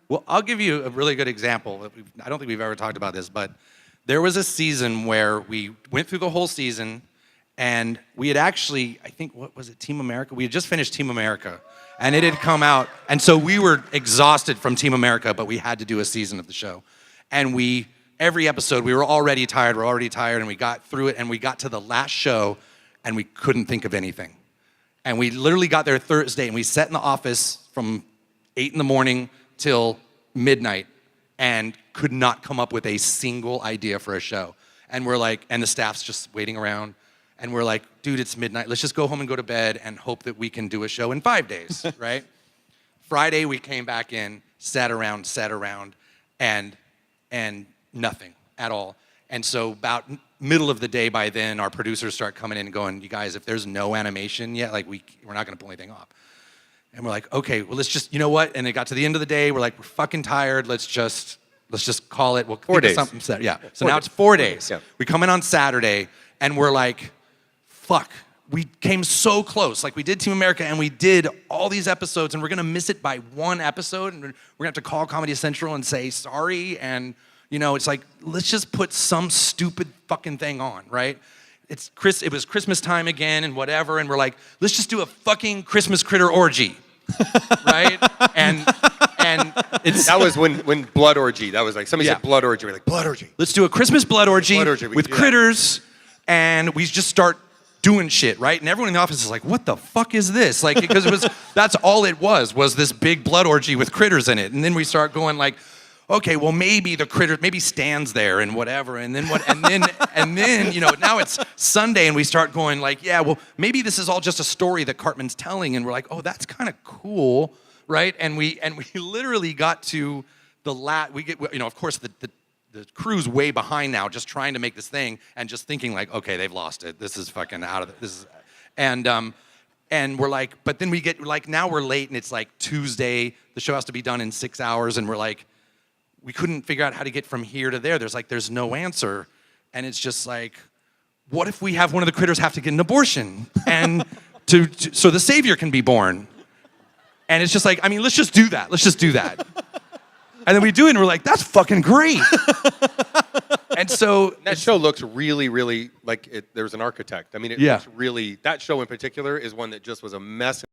Well, I'll give you a really good example. I don't think we've ever talked about this, but there was a season where we went through the whole season, and we had actually, I think, what was it, Team America? We had just finished Team America, and it had come out, and so we were exhausted from Team America, but we had to do a season of the show. And every episode, we were already tired, and we got through it, and we got to the last show, and we couldn't think of anything. And we literally got there Thursday, and we sat in the office from 8 in the morning till midnight and could not come up with a single idea for a show. And we're like, and the staff's just waiting around, and we're like, dude, it's midnight. Let's just go home and go to bed and hope that we can do a show in 5 days, right? Friday, we came back in, sat around, and nothing at all. And so about middle of the day by then, our producers start coming in and going, you guys, if there's no animation yet, like we're not gonna pull anything off. And we're like, okay, well, let's just, you know what? And it got to the end of the day, we're like, we're fucking tired. Let's just call it. We'll 4 days. Something set. Yeah. So now it's 4 days. Yeah. We come in on Saturday, and we're like, fuck. We came so close. Like, we did Team America, and we did all these episodes, and we're gonna miss it by one episode, and we're gonna have to call Comedy Central and say sorry. And you know, it's like, let's just put some stupid fucking thing on, right? It was Christmas time again and whatever, and we're like, let's just do a fucking Christmas critter orgy, right? And that was when blood orgy. That was like somebody said blood orgy. We're like, blood orgy. Let's do a Christmas blood orgy with critters, and we just start doing shit, right? And everyone in the office is like, what the fuck is this? Like, because that's all it was this big blood orgy with critters in it. And then we start going like, okay, well, maybe the critter, maybe Stan's there and whatever, and then what, and then, you know, now it's Sunday and we start going like, yeah, well, maybe this is all just a story that Cartman's telling, and we're like, oh, that's kind of cool, right? And we literally got to of course the crew's way behind now, just trying to make this thing and just thinking like, okay, they've lost it. This is fucking out of it. And we're like, but then we get like, now we're late and it's like Tuesday, the show has to be done in 6 hours, and we're like, we couldn't figure out how to get from here to there. There's no answer. And it's just like, what if we have one of the critters have to get an abortion and so the savior can be born? And it's just like, I mean, let's just do that. And then we do it and we're like, that's fucking great. And so that show looks really, really like there was an architect. I mean, it looks really, that show in particular is one that just was a mess.